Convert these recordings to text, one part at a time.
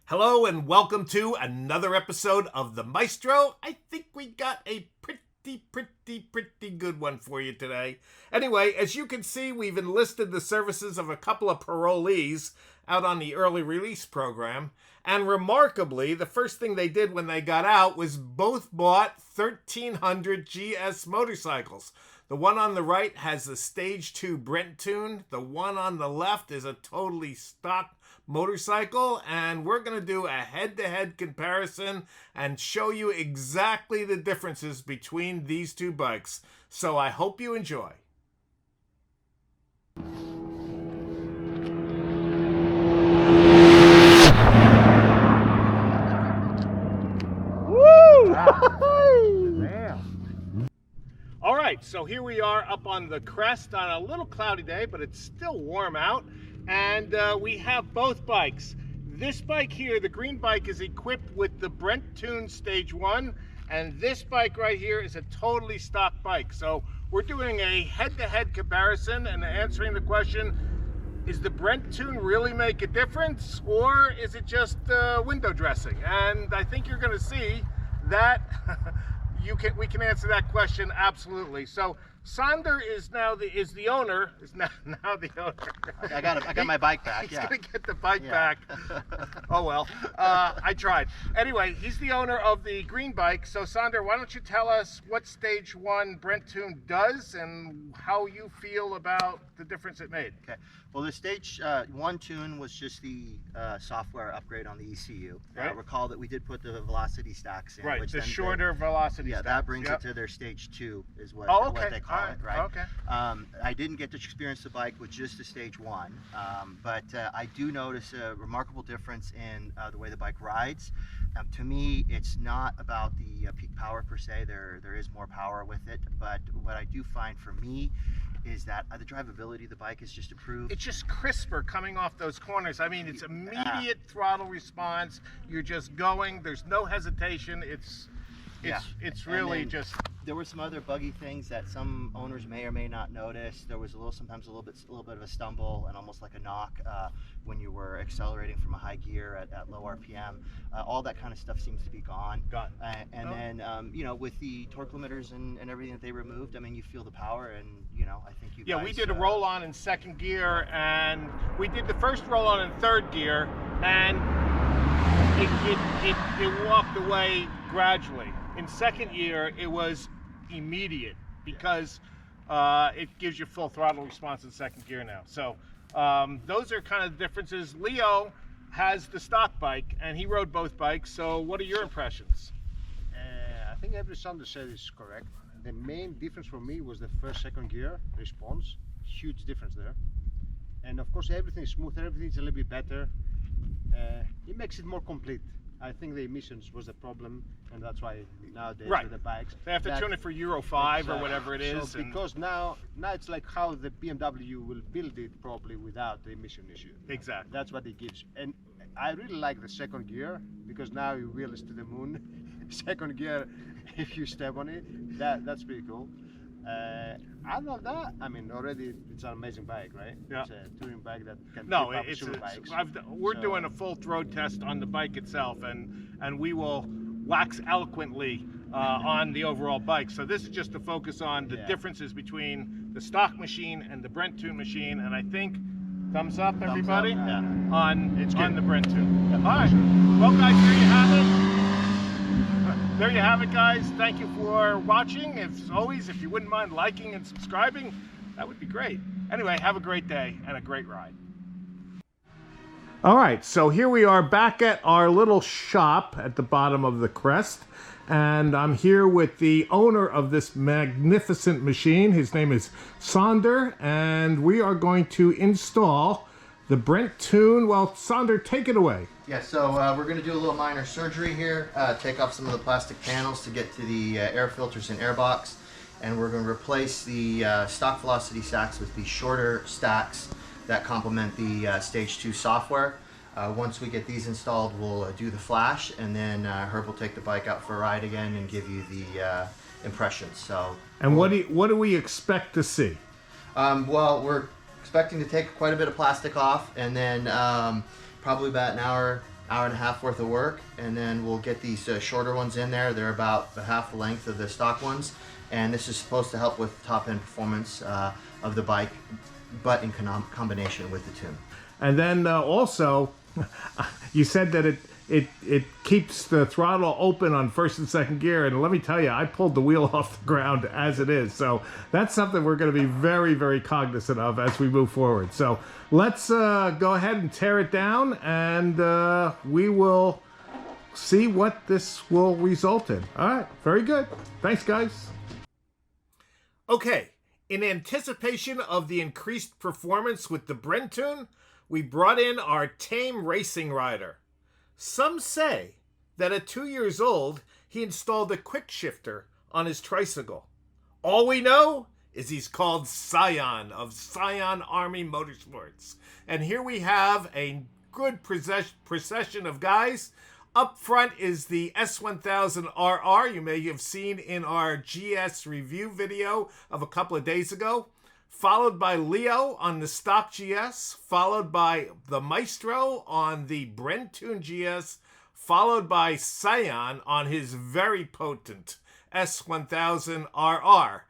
Hello and welcome to another episode of the Maestro. I think we got a pretty good one for you today. Anyway, as you can see, we've enlisted the services of a couple of parolees out on the early release program. And remarkably, the first thing they did when they got out was both bought 1300Gs motorcycles. The one on the right has the Stage 2 Bren Tune. The one on the left is a totally stock motorcycle, and we're going to do a head-to-head comparison and show you exactly the differences between these two bikes. So I hope you enjoy. Woo! All right, so here we are up on the crest on a little cloudy day, but it's still warm out. And we have both bikes. This bike here, the green bike, is equipped with the Bren Tune Stage 1, and this bike right here is a totally stock bike. So we're doing a head-to-head comparison and answering the question, is the Bren Tune really make a difference, or is it just window dressing? And I think you're gonna see that we can answer that question absolutely. So Sander is now the owner. Is now the owner. I got my bike back. He's gonna get the bike back. Oh well, I tried. Anyway, he's the owner of the green bike. So Sander, why don't you tell us what Stage 1 Bren Tune does and how you feel about the difference it made? Okay. Well, the Stage 1 Tune was just the software upgrade on the ECU. Right. Recall that we did put the velocity stacks in. Right. Which the shorter velocity. Yeah, stacks. that brings it to their Stage 2 is what, okay. what they call it, right? Okay. I didn't get to experience the bike with just the Stage 1, but I do notice a remarkable difference in the way the bike rides. To me, it's not about the peak power per se. There is more power with it, but what I do find for me is that the drivability of the bike is just improved. It's just crisper coming off those corners. I mean, it's immediate throttle response. You're just going. There's no hesitation. It's really just. There were some other buggy things that some owners may or may not notice. There was sometimes a little bit of a stumble and almost like a knock when you were accelerating from a high gear at low RPM. All that kind of stuff seems to be gone. Then you know, with the torque limiters and everything that they removed, I mean, you feel the power, and you know, I think you guys, we did a roll on in second gear, and we did the first roll on in third gear, and it walked away gradually. In second gear, it was immediate because it gives you full throttle response in second gear now. So those are kind of the differences. Leo has the stock bike and he rode both bikes. So what are your impressions? I think every Sander said is correct. The main difference for me was the second gear response. Huge difference there. And of course everything is smoother, everything's a little bit better. It makes it more complete. I think the emissions was a problem, and that's why nowadays with the bikes they have to tune it for Euro 5 or whatever it is. So because now it's like how the BMW will build it probably without the emission issue. Exactly. That's what it gives. And I really like the second gear because now your wheel is to the moon. Second gear, if you step on it, that's pretty cool. Other than that, I mean, already it's an amazing bike, right? Yeah. It's a touring bike that can keep up super bikes. We're doing a full road test on the bike itself, and we will wax eloquently on the overall bike. So this is just to focus on the differences between the stock machine and the Bren Tune machine, and I think thumbs up, everybody, on the Bren Tune. All right, well guys, there you have it. There you have it, guys. Thank you for watching. As always, if you wouldn't mind liking and subscribing, that would be great. Anyway, have a great day and a great ride. All right, so here we are back at our little shop at the bottom of the crest, and I'm here with the owner of this magnificent machine. His name is Sander, and we are going to install the Bren Tune. Well, Sander, take it away. Yeah, so we're going to do a little minor surgery here, take off some of the plastic panels to get to the air filters and air box, and we're going to replace the stock velocity stacks with the shorter stacks that complement the Stage 2 software. Once we get these installed, we'll do the flash, and then Herb will take the bike out for a ride again and give you the impressions. So. And what do we expect to see? Well, we're expecting to take quite a bit of plastic off, and then probably about an hour, hour and a half worth of work, and then we'll get these shorter ones in there. They're about half the length of the stock ones, and this is supposed to help with top end performance of the bike, but in combination with the tune. And then also, you said that it keeps the throttle open on first and second gear, and let me tell you, I pulled the wheel off the ground as it is. So that's something we're going to be very, very cognizant of as we move forward. So let's go ahead and tear it down, and we will see what this will result in. All right, very good. Thanks, guys. Okay, in anticipation of the increased performance with the Bren Tune, we brought in our tame racing rider. Some say that at 2 years old, he installed a quick shifter on his tricycle. All we know is he's called Scion of Scion Army Motorsports. And here we have a good procession of guys. Up front is the S1000RR you may have seen in our GS review video of a couple of days ago. Followed by Leo on the stock GS, followed by the Maestro on the Bren Tune GS, followed by Scion on his very potent S1000RR.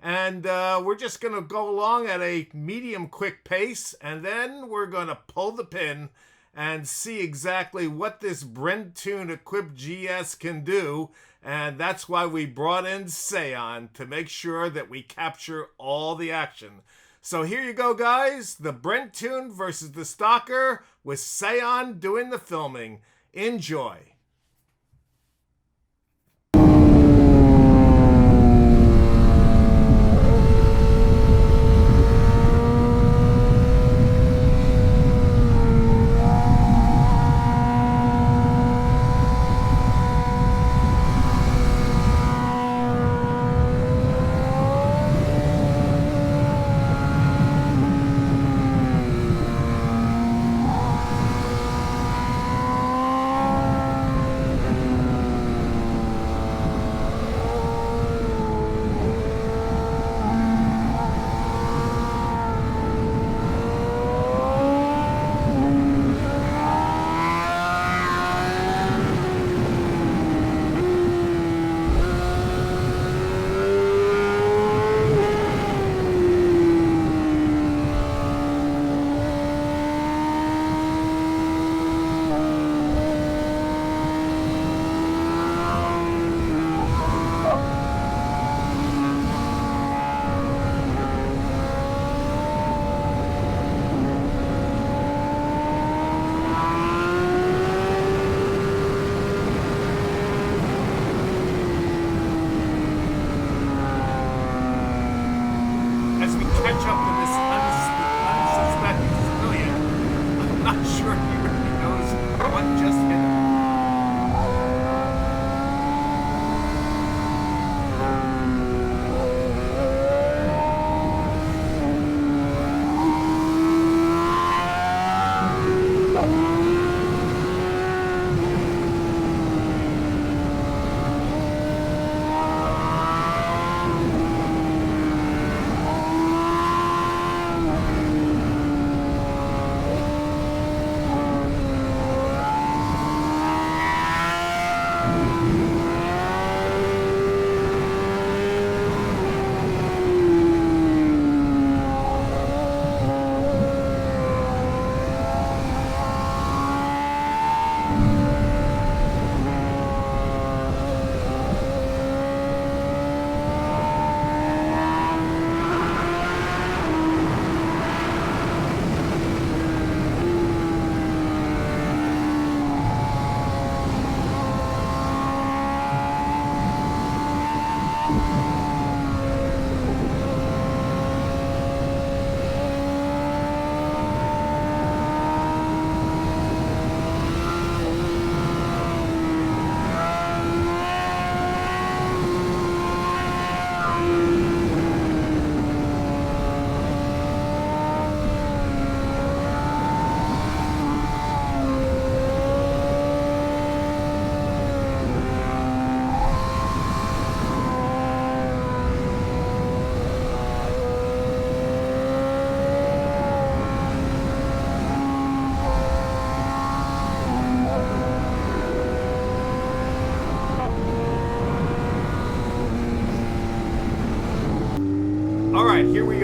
And we're just going to go along at a medium quick pace, and then we're going to pull the pin and see exactly what this Bren Tune equipped GS can do. And that's why we brought in Scion, to make sure that we capture all the action. So here you go, guys. The Bren Tune versus the Stalker, with Scion doing the filming. Enjoy.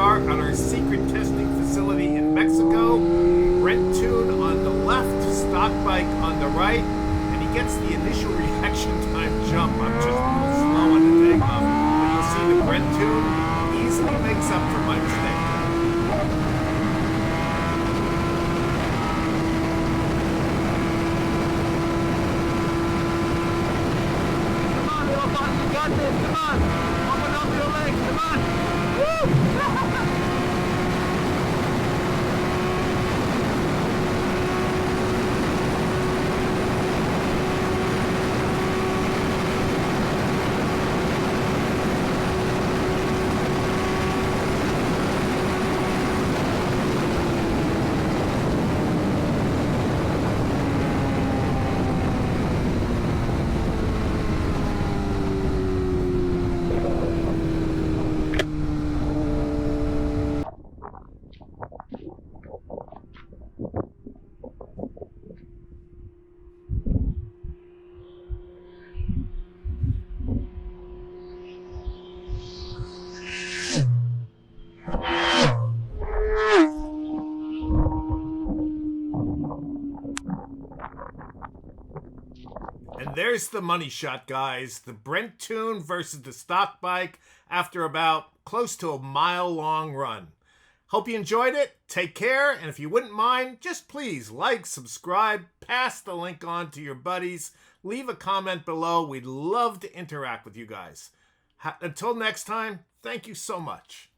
are on our secret testing facility in Mexico. Bren Tune on the left, stock bike on the right, and he gets the initial reaction time jump. I'm just a little slow on the takeoff, but you'll see the Bren Tune easily makes up for my mistake. And there's the money shot, guys. The Bren Tune versus the stock bike after about close to a mile-long run. Hope you enjoyed it. Take care. And if you wouldn't mind, just please like, subscribe, pass the link on to your buddies. Leave a comment below. We'd love to interact with you guys. Until next time, thank you so much.